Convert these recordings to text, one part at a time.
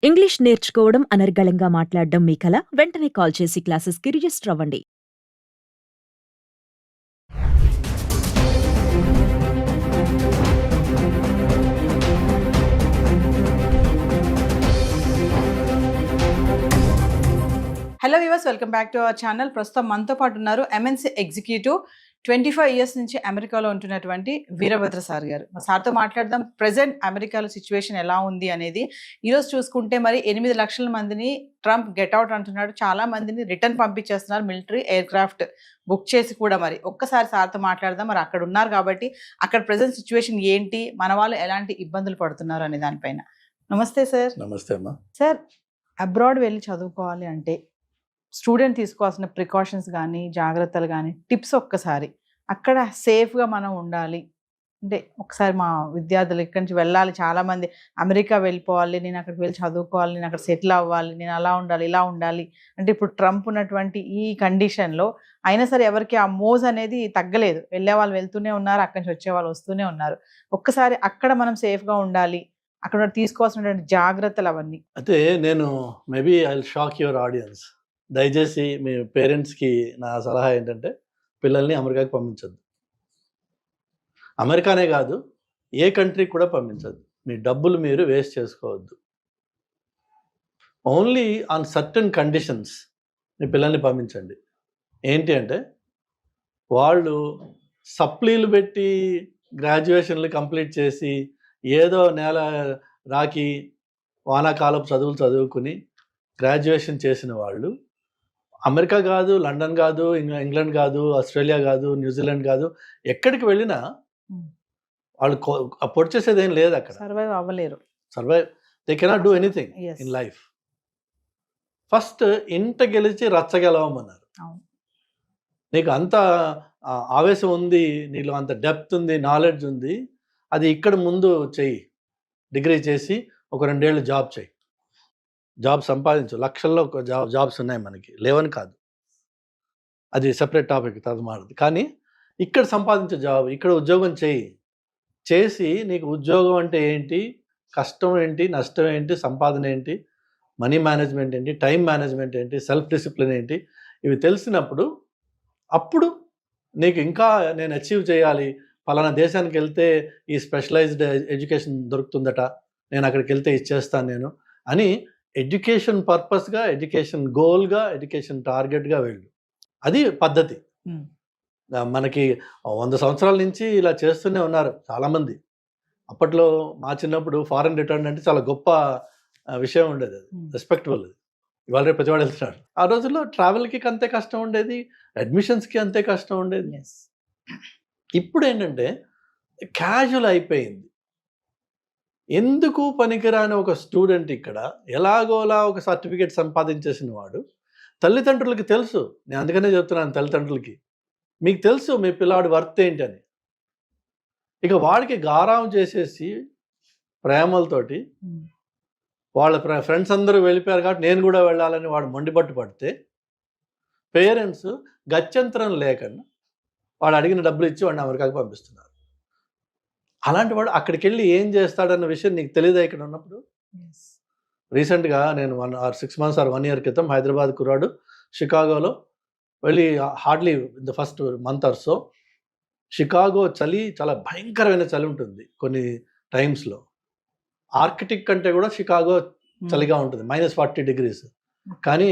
English నేర్చుకోవడం అనర్గళంగా మాట్లాడడం మీ కల? వెంటనే కాల్ చేసి క్లాసెస్‌కి రిజిస్టర్ అవ్వండి. Hello viewers, welcome back to our channel. ప్రస్తుతం మనతో పాటు ఉన్నారు ఎంఎన్సీ ఎగ్జిక్యూటివ్ 25 ఇయర్స్ నుంచి అమెరికాలో ఉంటున్నటువంటి వీరభద్ర సార్ గారు. సార్తో మాట్లాడదాం. ప్రెసెంట్ అమెరికాలో సిచ్యువేషన్ ఎలా ఉంది అనేది. ఈరోజు చూసుకుంటే మరి 8 లక్షల మందిని ట్రంప్ గెట్అవుట్ అంటున్నాడు. చాలా మందిని రిటర్న్ పంపించేస్తున్నారు, మిలిటరీ ఎయిర్ క్రాఫ్ట్ బుక్ చేసి కూడా. మరి ఒక్కసారి సార్తో మాట్లాడదాం. మరి అక్కడ ఉన్నారు కాబట్టి అక్కడ ప్రెసెంట్ సిచ్యువేషన్ ఏంటి, మన వాళ్ళు ఎలాంటి ఇబ్బందులు పడుతున్నారు అనే దానిపైన. నమస్తే సార్. నమస్తే అమ్మా. సార్, అబ్రాడ్ వెళ్ళి చదువుకోవాలి అంటే స్టూడెంట్ తీసుకోవాల్సిన ప్రికాషన్స్ కానీ, జాగ్రత్తలు కానీ, టిప్స్ ఒక్కసారి అక్కడ సేఫ్గా మనం ఉండాలి అంటే ఒకసారి మా విద్యార్థులు ఇక్కడి నుంచి వెళ్ళాలి, చాలామంది అమెరికా వెళ్ళిపోవాలి, నేను అక్కడికి వెళ్ళి చదువుకోవాలి, నేను అక్కడ సెటిల్ అవ్వాలి, నేను అలా ఉండాలి ఇలా ఉండాలి అంటే ఇప్పుడు ట్రంప్ ఉన్నటువంటి ఈ కండిషన్లో అయినా సరే ఎవరికి ఆ మోజ్ అనేది తగ్గలేదు. వెళ్ళే వాళ్ళు వెళ్తూనే ఉన్నారు, అక్కడి నుంచి వచ్చే వాళ్ళు వస్తూనే ఉన్నారు. ఒక్కసారి అక్కడ మనం సేఫ్గా ఉండాలి, అక్కడ తీసుకోవాల్సినటువంటి జాగ్రత్తలు అవన్నీ. అయితే నేను maybe I will shock your audience. దయచేసి మీ పేరెంట్స్కి నా సలహా ఏంటంటే పిల్లల్ని అమెరికాకి పంపించద్దు. అమెరికానే కాదు, ఏ కంట్రీకి కూడా పంపించద్దు. మీ డబ్బులు మీరు వేస్ట్ చేసుకోవద్దు. ఓన్లీ ఆన్ సర్టన్ కండిషన్స్ మీ పిల్లల్ని పంపించండి. ఏంటి అంటే వాళ్ళు సప్లీలు పెట్టి గ్రాడ్యుయేషన్లు కంప్లీట్ చేసి ఏదో నెల రాకి వానాకాలపు చదువులు చదువుకుని గ్రాడ్యుయేషన్ చేసిన వాళ్ళు అమెరికా కాదు, లండన్ కాదు, ఇంగ్లాండ్ కాదు, ఆస్ట్రేలియా కాదు, న్యూజిలాండ్ కాదు, ఎక్కడికి వెళ్ళినా వాళ్ళు పొడి చేసేది ఏం లేదు. అక్కడ సర్వైవ్ అవ్వలేరు. They cannot do anything in life. First ఇంట గెలిచి రచ్చగెలవమన్నారు. నీకు అంత ఆవేశం ఉంది, నీలో అంత డెప్త్ ఉంది, నాలెడ్జ్ ఉంది, అది ఇక్కడ ముందు చెయ్యి. డిగ్రీ చేసి ఒక 2 ఏళ్ళు జాబ్ చేయి, జాబ్ సంపాదించు. లక్షల్లో జాబ్స్ ఉన్నాయి మనకి, లేవని కాదు, అది సెపరేట్ టాపిక్, తర్వాత మారదు. కానీ ఇక్కడ సంపాదించే జాబ్, ఇక్కడ ఉద్యోగం చేసి నీకు ఉద్యోగం అంటే ఏంటి, కష్టం ఏంటి, నష్టం ఏంటి, సంపాదన ఏంటి, మనీ మేనేజ్మెంట్ ఏంటి, టైం మేనేజ్మెంట్ ఏంటి, సెల్ఫ్ డిసిప్లిన్ ఏంటి, ఇవి తెలిసినప్పుడు అప్పుడు నీకు ఇంకా నేను అచీవ్ చేయాలి, పలానా దేశానికి వెళ్తే ఈ స్పెషలైజ్డ్ ఎడ్యుకేషన్ దొరుకుతుందట, నేను అక్కడికి వెళ్తే ఇచ్చేస్తాను నేను అని ఎడ్యుకేషన్ పర్పస్గా, ఎడ్యుకేషన్ గోల్గా, ఎడ్యుకేషన్ టార్గెట్గా వెళ్ళు. అది పద్ధతి. మనకి 100 సంవత్సరాల నుంచి ఇలా చేస్తూనే ఉన్నారు చాలామంది. అప్పట్లో మా చిన్నప్పుడు ఫారెన్ రిటర్న్ అంటే చాలా గొప్ప విషయం ఉండేది, అది రెస్పెక్టబుల్. అది ఇవాళ రేపు ప్రతివాడు వెళ్తున్నాడు. ఆ రోజుల్లో ట్రావెల్కి అంతే కష్టం ఉండేది, అడ్మిషన్స్కి అంతే కష్టం ఉండేది. ఇప్పుడు ఏంటంటే క్యాజువల్ అయిపోయింది. ఎందుకు పనికిరాని ఒక స్టూడెంట్ ఇక్కడ ఎలాగోలా ఒక సర్టిఫికేట్ సంపాదించేసిన వాడు, తల్లిదండ్రులకి తెలుసు. నేను అందుకనే చెప్తున్నాను, తల్లిదండ్రులకి మీకు తెలుసు మీ పిల్లాడి వర్త్ ఏంటని. ఇక వాడికి గారాం చేసేసి ప్రేమలతోటి వాళ్ళ ఫ్రెండ్స్ అందరూ వెళ్ళిపోయారు కాబట్టి నేను కూడా వెళ్ళాలని వాడు మొండిపట్టు పడితే పేరెంట్స్ గత్యంతరం లేకుండా వాడు అడిగిన డబ్బులు ఇచ్చి వాడిని అమెరికాకి పంపిస్తున్నారు. అలాంటి వాడు అక్కడికి వెళ్ళి ఏం చేస్తాడన్న విషయం నీకు తెలియదా ఇక్కడ ఉన్నప్పుడు? రీసెంట్గా నేను 6 months or 1 year క్రితం హైదరాబాద్ కుర్రాడు షికాగోలో వెళ్ళి, hardly in the first month or so, Chicago చలి చాలా భయంకరమైన చలి ఉంటుంది కొన్ని టైమ్స్లో. ఆర్కిటిక్ కంటే కూడా షికాగో చలిగా ఉంటుంది, -40 degrees. కానీ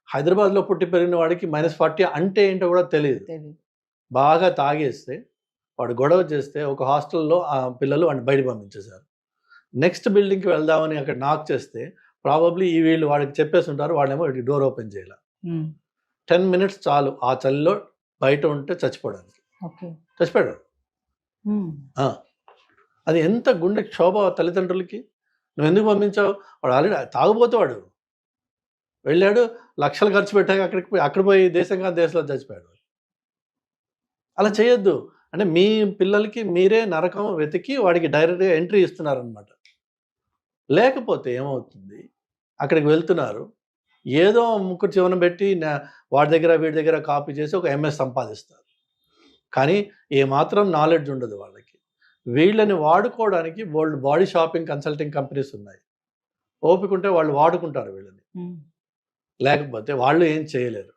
హైదరాబాద్లో పుట్టి పెరిగిన వాడికి -40 అంటే ఏంటో కూడా తెలియదు. బాగా తాగేస్తే వాడు గొడవ చేస్తే ఒక హాస్టల్లో ఆ పిల్లలు వాడిని బయట పంపించేశారు. నెక్స్ట్ బిల్డింగ్కి వెళ్దామని అక్కడ నాక్ చేస్తే ప్రాబబ్లీ ఈ వీళ్ళు వాడికి చెప్పేసి ఉంటారు, వాడేమో వీడికి డోర్ ఓపెన్ చేయాలి. 10 minutes చాలు ఆ చలిలో బయట ఉంటే చచ్చిపోవడానికి. చచ్చిపోయాడు. అది ఎంత గుండె క్షోభ తల్లిదండ్రులకి. నువ్వు ఎందుకు పంపించావు? వాడు ఆల్రెడీ తాగుపోతే వాడు వెళ్ళాడు, లక్షలు ఖర్చు పెట్టాక అక్కడ పోయి దేశంగా దేశంలో చచ్చిపోయాడు. అలా చేయొద్దు. అంటే మీ పిల్లలకి మీరే నరకం వెతికి వాడికి డైరెక్ట్గా ఎంట్రీ ఇస్తున్నారనమాట. లేకపోతే ఏమవుతుంది, అక్కడికి వెళ్తున్నారు, ఏదో ముక్కురు చివన పెట్టి వాడి దగ్గర వీడి దగ్గర కాపీ చేసి ఒక MS సంపాదిస్తారు. కానీ ఏమాత్రం నాలెడ్జ్ ఉండదు వాళ్ళకి. వీళ్ళని వాడుకోవడానికి world body shopping consulting companies ఉన్నాయి. ఓపిక ఉంటే వాళ్ళు వాడుకుంటారు వీళ్ళని, లేకపోతే వాళ్ళు ఏం చేయలేరు.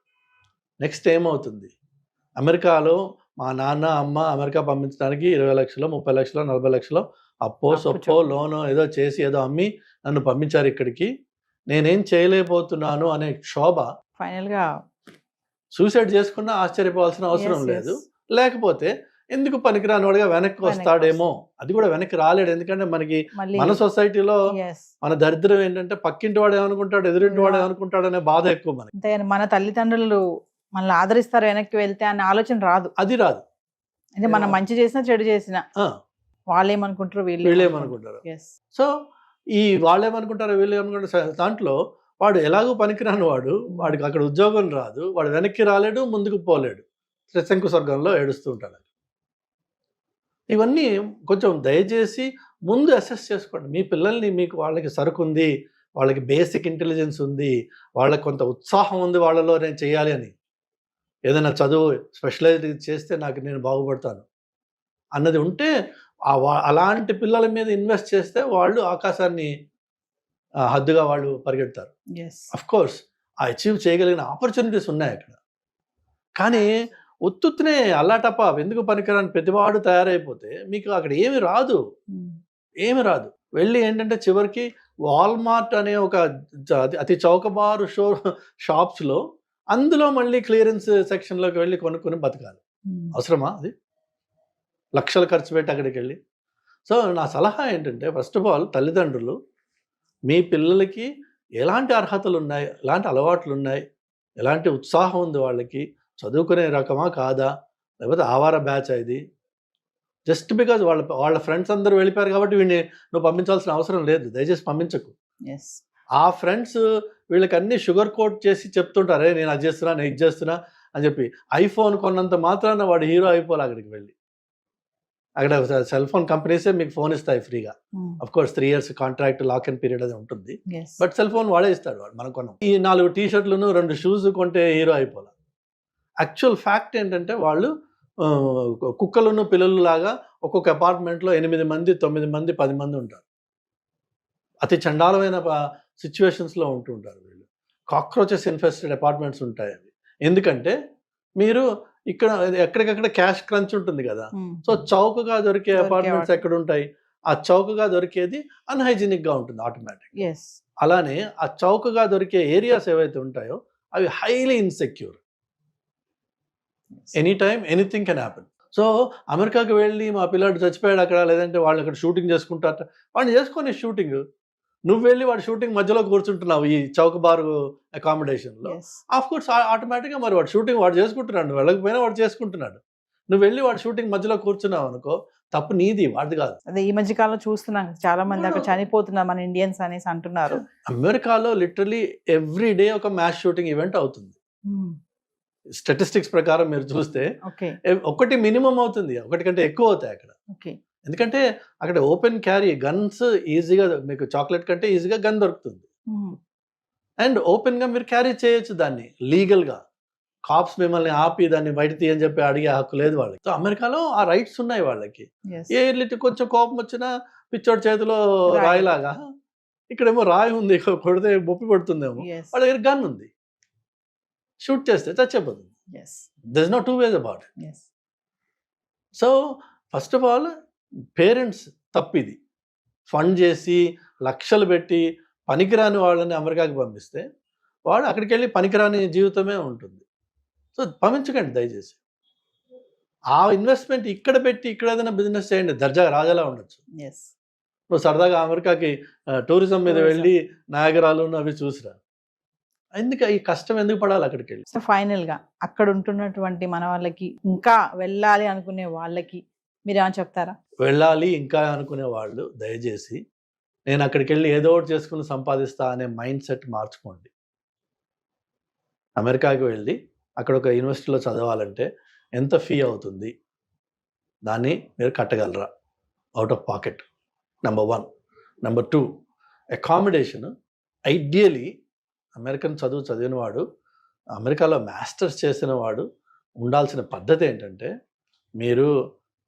నెక్స్ట్ ఏమవుతుంది, అమెరికాలో మా నాన్న అమ్మ అమెరికా పంపించడానికి 20 లక్షలు 30 లక్షలు 40 లక్షలు అప్పో సొప్పో లోనో ఏదో చేసి ఏదో అమ్మి నన్ను పంపించారు ఇక్కడికి, నేనేం చేయలేకపోతున్నాను అనే క్షోభ ఫైనల్గా సూసైడ్ చేసుకున్నా ఆశ్చర్యపోవాల్సిన అవసరం లేదు. లేకపోతే ఎందుకు పనికిరాని వాడిగా వెనక్కి వస్తాడేమో, అది కూడా వెనక్కి రాలేడు. ఎందుకంటే మనకి మన సొసైటీలో మన దరిద్రం ఏంటంటే పక్కింటి వాడు ఏమనుకుంటాడు, ఎదురింటి వాడు ఏమనుకుంటాడు అనే బాధ ఎక్కువ మనకి. మన తల్లిదండ్రులు మనల్ని ఆదరిస్తారు వెనక్కి వెళ్తే అనే ఆలోచన రాదు. అది రాదు. అంటే మనం మంచి చేసినా చెడు చేసినా వాళ్ళేమనుకుంటారు వీళ్ళేమనుకుంటారు. సో ఈ వాళ్ళేమనుకుంటారు వీళ్ళేమనుకుంటారు దాంట్లో వాడు ఎలాగో పనికిరాని వాడు, వాడికి అక్కడ ఉద్యోగం రాదు, వాడు వెనక్కి రాలేడు, ముందుకు పోలేడు, శంకు స్వర్గంలో ఏడుస్తూ ఉంటాడు. ఇవన్నీ కొంచెం దయచేసి ముందు అసెస్ చేసుకోండి. మీ పిల్లల్ని మీకు వాళ్ళకి సరుకు ఉంది, వాళ్ళకి బేసిక్ ఇంటెలిజెన్స్ ఉంది, వాళ్ళకి కొంత ఉత్సాహం ఉంది వాళ్ళలో నేను చేయాలి అని, ఏదైనా చదువు స్పెషలైజ్ చేస్తే నేను బాగుపడతాను అన్నది ఉంటే అలాంటి పిల్లల మీద ఇన్వెస్ట్ చేస్తే వాళ్ళు ఆకాశాన్ని హద్దుగా వాళ్ళు పరిగెడతారు. అఫ్ కోర్స్ అచీవ్ చేయగలిగిన ఆపర్చునిటీస్ ఉన్నాయి అక్కడ. కానీ ఉత్తునే అల్లాటప్ప ఎందుకు పనికిరాని ప్రతివాడు తయారైపోతే మీకు అక్కడ ఏమి రాదు. వెళ్ళి ఏంటంటే చివరికి వాల్మార్ట్ అనే ఒక అతి చౌకబారు షాప్స్లో అందులో మళ్ళీ క్లియరెన్స్ సెక్షన్లోకి వెళ్ళి కొనుక్కొని బతకాలి. అవసరమా? అది లక్షలు ఖర్చు పెట్టి అక్కడికి వెళ్ళి. సో నా సలహా ఏంటంటే ఫస్ట్ ఆఫ్ ఆల్ తల్లిదండ్రులు మీ పిల్లలకి ఎలాంటి అర్హతలు ఉన్నాయి, ఎలాంటి అలవాట్లు ఉన్నాయి, ఎలాంటి ఉత్సాహం ఉంది, వాళ్ళకి చదువుకునే రకమా కాదా, లేకపోతే ఆవార బ్యాచ్ ఇది, జస్ట్ బికాజ్ వాళ్ళ ఫ్రెండ్స్ అందరూ వెళ్ళిపోయారు కాబట్టి వీడిని నువ్వు పంపించాల్సిన అవసరం లేదు, దయచేసి పంపించకు. ఆ ఫ్రెండ్స్ వీళ్ళకి అన్ని షుగర్ కోట్ చేసి చెప్తుంటారే నేను అది చేస్తున్నా నేను ఇది చేస్తున్నా అని చెప్పి. ఐఫోన్ కొన్నంత మాత్రాన వాడు హీరో అయిపోవాలి అక్కడికి వెళ్ళి. అక్కడ సెల్ ఫోన్ కంపెనీసే మీకు ఫోన్ ఇస్తాయి ఫ్రీగా. Of course 3 years contract lock and period అది ఉంటుంది, బట్ సెల్ ఫోన్ వాడే ఇస్తాడు వాడు. మనం కొన్నాం ఈ 4 టీ-షర్ట్లను 2 షూస్ కొంటే హీరో అయిపోవాలి. యాక్చువల్ ఫ్యాక్ట్ ఏంటంటే వాళ్ళు కుక్కలను పిల్లలు లాగా ఒక్కొక్క అపార్ట్మెంట్లో 8 మంది 9 మంది 10 మంది ఉంటారు. అతి చండాలమైన సిచ్యువేషన్స్లో ఉంటూ ఉంటారు వీళ్ళు. కాక్రోచెస్ ఇన్ఫెస్టెడ్ అపార్ట్మెంట్స్ ఉంటాయి అవి. ఎందుకంటే మీరు ఇక్కడ ఎక్కడికక్కడ క్యాష్ క్రంచ్ ఉంటుంది కదా, సో చౌకగా దొరికే అపార్ట్మెంట్స్ ఎక్కడ ఉంటాయి, ఆ చౌకగా దొరికేది అన్హైజీనిక్ గా ఉంటుంది ఆటోమేటిక్. అలానే ఆ చౌకగా దొరికే ఏరియాస్ ఏవైతే ఉంటాయో అవి highly insecure. Any time anything can happen. So అమెరికాకి వెళ్ళి మా పిల్లాడు చచ్చిపోయాడు అక్కడ, లేదంటే వాళ్ళు అక్కడ షూటింగ్ చేసుకుంటారట, వాడిని చేసుకొని షూటింగ్, నువ్వు వెళ్ళి వాడు షూటింగ్ మధ్యలో కూర్చుంటున్నావు ఈ చౌకబారు అకామిడేషన్లో. ఆఫ్ కోర్స్ ఆటోమేటిక్గా మరి వాడు షూటింగ్ వాడు చేసుకుంటున్నాడు, నువ్వు వెళ్ళకపోయినా వాడు చేసుకుంటున్నాడు. నువ్వు వెళ్ళి వాడు షూటింగ్ మధ్యలో కూర్చున్నావు అనుకో, తప్పు నీది, వాడిది కాదు. అదే ఈ మధ్య కాలంలో చూస్తున్నాం చాలా మంది అక్కడ చనిపోతున్నారు మన ఇండియన్స్ అనేసి అంటున్నారు. అమెరికాలో లిటరలీ ఎవ్రీ డే ఒక మ్యాస్ షూటింగ్ ఈవెంట్ అవుతుంది. స్టాటిస్టిక్స్ ప్రకారం మీరు చూస్తే ఒకటి మినిమం అవుతుంది, ఒకటి కంటే ఎక్కువ అవుతాయి అక్కడ. ఎందుకంటే అక్కడ ఓపెన్ క్యారీ గన్స్ ఈజీగా, మీకు చాక్లెట్ కంటే ఈజీగా గన్ దొరుకుతుంది, అండ్ ఓపెన్ గా మీరు క్యారీ చేయొచ్చు దాన్ని లీగల్గా. కాప్స్ మిమ్మల్ని ఆపి దాన్ని బయట తీయని చెప్పి అడిగే హక్కు లేదు వాళ్ళకి. సో అమెరికాలో ఆ రైట్స్ ఉన్నాయి వాళ్ళకి. ఏ కొంచెం కోపం వచ్చినా పిచ్చోడి చేతిలో రాయిలాగా, ఇక్కడేమో రాయి ఉంది, కొడితే బొప్పి పడుతుందేమో, వాళ్ళ దగ్గర గన్ ఉంది, షూట్ చేస్తే చచ్చిపోతుంది. There is no 2 ways about it. So first of all parents తప్పిది, ఫండ్ చేసి లక్షలు పెట్టి పనికిరాని వాళ్ళని అమెరికాకి పంపిస్తే వాడు అక్కడికి వెళ్ళి పనికిరాని జీవితమే ఉంటుంది. సో పంపించకండి దయచేసి. ఆ ఇన్వెస్ట్మెంట్ ఇక్కడ పెట్టి ఇక్కడ ఏదైనా బిజినెస్ చేయండి, దర్జాగా రాజాలా ఉండొచ్చు. నువ్వు సరదాగా అమెరికాకి టూరిజం మీద వెళ్ళి నయాగరాలు అవి చూసిరా, ఎందుకు ఈ కష్టం ఎందుకు పడాలి అక్కడికి వెళ్ళి. సో ఫైనల్గా అక్కడ ఉంటున్నటువంటి మన వాళ్ళకి, ఇంకా వెళ్ళాలి అనుకునే వాళ్ళకి మీరు ఏమైనా చెప్తారా? వెళ్ళాలి ఇంకా అనుకునే వాళ్ళు దయచేసి నేను అక్కడికి వెళ్ళి ఏదో ఒకటి చేసుకుని సంపాదిస్తా అనే మైండ్ సెట్ మార్చుకోండి. అమెరికాకి వెళ్ళి అక్కడ ఒక యూనివర్సిటీలో చదవాలంటే ఎంత ఫీ అవుతుంది, దాన్ని మీరు కట్టగలరా out of pocket, number 1. Number 2, accommodation. Ideally American చదివిన వాడు, అమెరికాలో మాస్టర్స్ చేసిన వాడు ఉండాల్సిన పద్ధతి ఏంటంటే, మీరు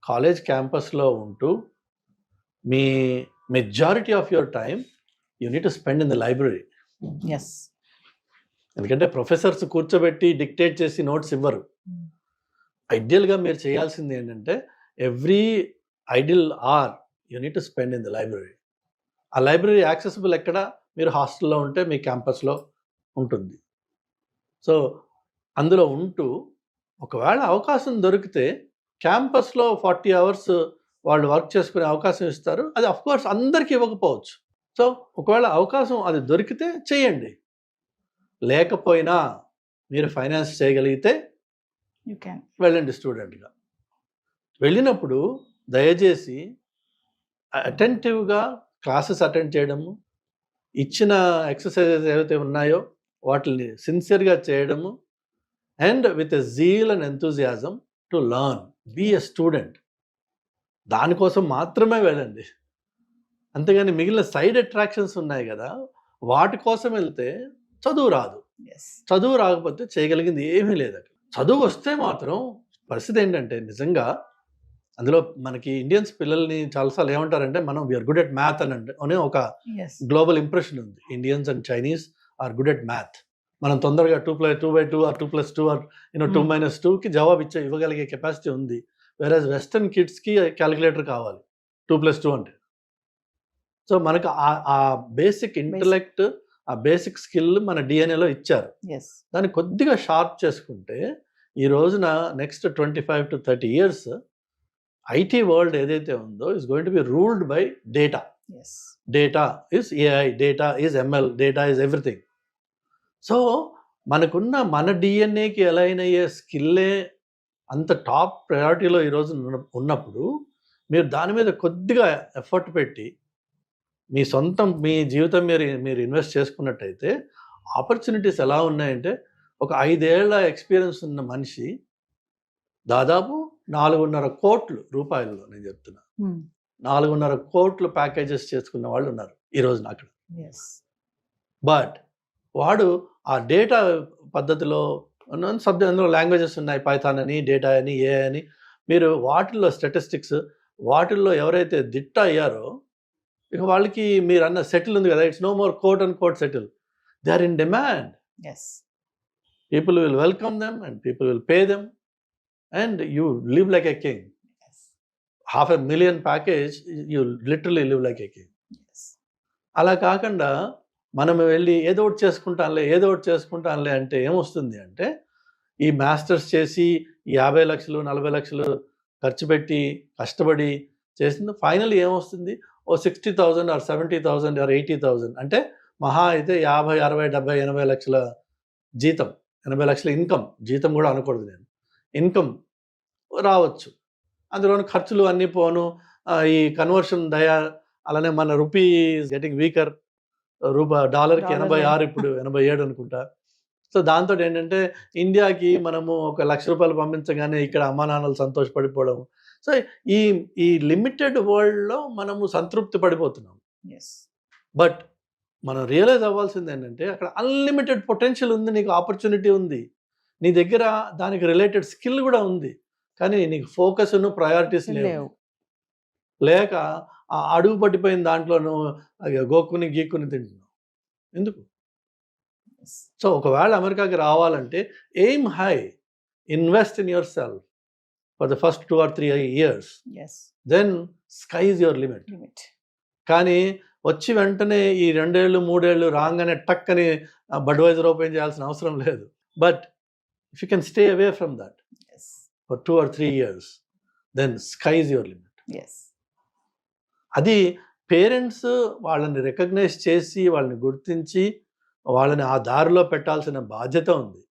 కాలేజ్ క్యాంపస్లో ఉంటూ మీ majority of your time you need to spend in the library. Yes. ఎందుకంటే ప్రొఫెసర్స్ కూర్చోబెట్టి డిక్టేట్ చేసి నోట్స్ ఇవ్వరు. ఐడియల్గా మీరు చేయాల్సింది ఏంటంటే every ideal are you need to spend in the library. ఆ లైబ్రరీ యాక్సెసిబుల్ ఎక్కడ? మీరు హాస్టల్లో ఉంటే మీ క్యాంపస్లో ఉంటుంది. సో అందులో ఉంటూ ఒకవేళ అవకాశం దొరికితే క్యాంపస్లో 40 hours వాళ్ళు వర్క్ చేసుకునే అవకాశం ఇస్తారు. అది అఫ్కోర్స్ అందరికీ ఇవ్వకపోవచ్చు. సో ఒకవేళ అవకాశం అది దొరికితే చేయండి. లేకపోయినా మీరు ఫైనాన్స్ చేయగలిగితే యూ క్యాన్ వెళ్ళండి స్టూడెంట్గా. వెళ్ళినప్పుడు దయచేసి అటెంటివ్గా క్లాసెస్ అటెండ్ చేయడము, ఇచ్చిన ఎక్సర్సైజెస్ ఏవైతే ఉన్నాయో వాటిని సిన్సియర్గా చేయడము, and with a zeal and enthusiasm to learn, be a student. దానికోసం మాత్రమే వెళ్ళండి. అంతేగాని మిగిలిన సైడ్ అట్రాక్షన్స్ ఉన్నాయి కదా, వాటి కోసం వెళ్తే చదువు రాదు. ఎస్. చదువు రాకపోతే చేయగలిగింది ఏమీ లేదు అక్కడ. చదువు వస్తే మాత్రం పరిస్థితి ఏంటంటే నిజంగా అందులో మనకి ఇండియన్స్ పిల్లల్ని చాలాసార్లు ఏమంటారంటే మనం వీఆర్ గుడ్ ఎట్ మ్యాథ్ అనే ఒక ఎస్. గ్లోబల్ ఇంప్రెషన్ ఉంది. Indians and Chinese are good at math. మనం తొందరగా 2+2 ఆర్ 2+2 ఆర్ 2-2కి జవాబు ఇవ్వగలిగే కెపాసిటీ ఉంది. వేరేజ్ వెస్టర్న్ కిడ్స్కి క్యాలిక్యులేటర్ కావాలి 2+2 అంటే. సో మనకు ఆ బేసిక్ ఇంటలెక్ట్, ఆ బేసిక్ స్కిల్ మన డిఎన్ఏలో ఇచ్చారు. ఎస్. దాన్ని కొద్దిగా షార్ప్ చేసుకుంటే ఈ రోజున next 25 to 30 years IT world ఏదైతే ఉందో is going to be ruled by data. Yes. Data is AI, data is ML, data is everything. So మనకున్న మన డిఎన్ఏకి అలైన్ అయ్యే స్కిల్లే అంత టాప్ ప్రయారిటీలో ఈరోజు ఉన్నప్పుడు మీరు దాని మీద కొద్దిగా ఎఫర్ట్ పెట్టి మీ జీవితం మీరు ఇన్వెస్ట్ చేసుకున్నట్టయితే ఆపర్చునిటీస్ ఎలా ఉన్నాయంటే ఒక 5 ఏళ్ల ఎక్స్పీరియన్స్ ఉన్న మనిషి దాదాపు 4.5 కోట్ల రూపాయలు, నేను చెప్తున్నా 4.5 కోట్ల ప్యాకేజెస్ చేసుకున్న వాళ్ళు ఉన్నారు ఈ రోజున అక్కడ. ఎస్. బట్ వాడు ఆ డేటా పద్ధతిలో అందులో లాంగ్వేజెస్ ఉన్నాయి, పైథాన్ అని, డేటా అని, ఏ అని. మీరు వాటిల్లో స్టాటిస్టిక్స్, వాటిల్లో ఎవరైతే దిట్ట అయ్యారో ఇక వాళ్ళకి మీరు అన్న సెటిల్ ఉంది కదా, it's no more quote and quote settle. They are in demand. Yes. People will welcome them and people will pay them and you live like a king. Yes. 500,000 package, you literally live like a king. Yes. అలా కాకుండా మనం వెళ్ళి ఏదో ఒకటి చేసుకుంటానులే అంటే ఏమొస్తుంది అంటే ఈ మాస్టర్స్ చేసి 50 లక్షలు 40 లక్షలు ఖర్చు పెట్టి కష్టపడి చేసింది ఫైనల్ ఏమొస్తుంది? ఓ 60,000 ఆర్ 70,000 ఆర్ 80,000 అంటే మహా అయితే 50, 60, 70, 80 లక్షల జీతం, 80 లక్షల ఇన్కమ్, జీతం కూడా అనకూడదు నేను, ఇన్కమ్ రావచ్చు. అందులోని ఖర్చులు అన్నీ పోను. ఈ కన్వర్షన్ అలానే మన రూపీ గెటింగ్ వీకర్, డాలర్కి 86 ఇప్పుడు 87 అనుకుంటా. సో దాంతో ఏంటంటే ఇండియాకి మనము ఒక ₹1,00,000 పంపించగానే ఇక్కడ అమ్మా నాన్నలు సంతోషపడిపోవడం. సో ఈ లిమిటెడ్ వరల్డ్లో మనము సంతృప్తి పడిపోతున్నాం. ఎస్. బట్ మనం రియలైజ్ అవ్వాల్సింది ఏంటంటే అక్కడ అన్లిమిటెడ్ పొటెన్షియల్ ఉంది, నీకు ఆపర్చునిటీ ఉంది, నీ దగ్గర దానికి రిలేటెడ్ స్కిల్ కూడా ఉంది. కానీ నీకు ఫోకస్ను ప్రయారిటీస్ లేవు. లేక ఆ అడుగు పట్టిపోయిన దాంట్లోనూ గోక్కుని గీక్కుని తింటున్నావు. ఎందుకు? సో ఒకవేళ అమెరికాకి రావాలంటే aim high, invest in yourself for the first 2 or 3 years, yes. Then sky is your limit. Limit. కానీ వచ్చి వెంటనే ఈ 2 ఏళ్ళు 3 ఏళ్ళు రాగానే టక్కని బడ్వైజర్ ఓపెన్ చేయాల్సిన అవసరం లేదు. But if you can stay away from that yes. For 2 or 3 years, then sky is your limit. Yes. అది పేరెంట్స్ వాళ్ళని రికగ్నైజ్ చేసి వాళ్ళని గుర్తించి వాళ్ళని ఆ దారిలో పెట్టాల్సిన బాధ్యత ఉంది.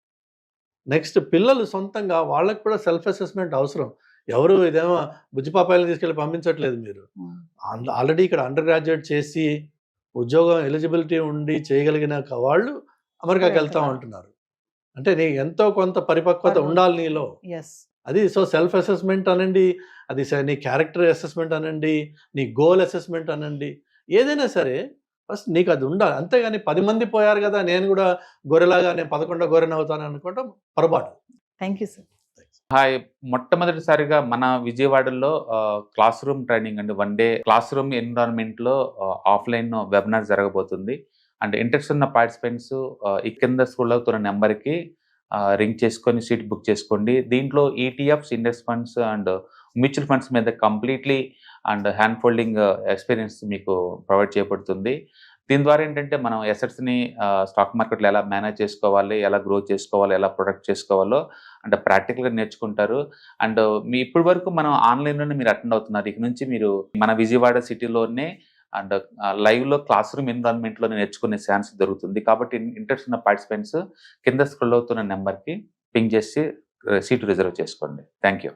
నెక్స్ట్ పిల్లలు సొంతంగా వాళ్ళకి కూడా సెల్ఫ్ అసెస్మెంట్ అవసరం. ఎవరు ఇదేమో బుజ్జిపాపాయలను తీసుకెళ్ళి పంపించట్లేదు. మీరు ఆల్రెడీ ఇక్కడ అండర్ గ్రాడ్యుయేట్ చేసి ఉద్యోగం ఎలిజిబిలిటీ ఉండి చేయగలిగిన వాళ్ళు అమెరికాకి వెళ్తా ఉంటున్నారు. అంటే నీ ఎంతో కొంత పరిపక్వత ఉండాలి నీలో. ఎస్. అది సో సెల్ఫ్ అసెస్మెంట్ అనండి, అది నీ క్యారెక్టర్ అసెస్మెంట్ అనండి, నీ గోల్ అసెస్మెంట్ అనండి, ఏదైనా సరే ఫస్ట్ నీకు అది ఉండాలి. అంతేగాని 10 మంది పోయారు కదా నేను కూడా గొర్రెలాగా నేను 11వ గొర్రెని అవుతాను అనుకోవడం పొరపాటు. Thank you sir. హాయ్. మొట్టమొదటిసారిగా మన విజయవాడలో క్లాస్ రూమ్ ట్రైనింగ్ అండి. 1 డే క్లాస్ రూమ్ ఎన్విరాన్మెంట్‌లో ఆఫ్‌లైన్ వెబినార్ జరగబోతుంది. అండ్ ఇంట్రెస్ట్ ఉన్న పార్టిసిపెంట్స్ ఈ కింద స్క్రోల్ అవుతున్న నెంబర్‌కి రింగ్ చేసుకొని సీట్ బుక్ చేసుకోండి. దీంట్లో ETFs, index funds and mutual funds మీద completely and hand holding experience మీకు ప్రొవైడ్ చేయబడుతుంది. దీని ద్వారా ఏంటంటే మనం అసెట్స్‌ని స్టాక్ మార్కెట్‌లో ఎలా మేనేజ్ చేసుకోవాలి, ఎలా గ్రో చేసుకోవాలి, ఎలా ప్రొటెక్ట్ చేసుకోవాలో అంటే ప్రాక్టికల్‌గా నేర్చుకుంటారు. అండ్ ఇప్పటి వరకు మనం ఆన్‌లైన్‌లోనే మీరు అటెండ్ అవుతున్నారు. ఇక నుంచి మీరు మన విజయవాడ సిటీలోనే అండ్ లైవ్‌లో క్లాస్ రూమ్ ఎన్విరాన్మెంట్‌లో నేర్చుకునే ఛాన్స్ దొరుకుతుంది. కాబట్టి ఇంట్రెస్ట్ ఉన్న పార్టిసిపెంట్స్ కింద స్క్రోల్ అవుతున్న నెంబర్‌కి పింగ్ చేసి సీట్ రిజర్వ్ చేసుకోండి. Thank you.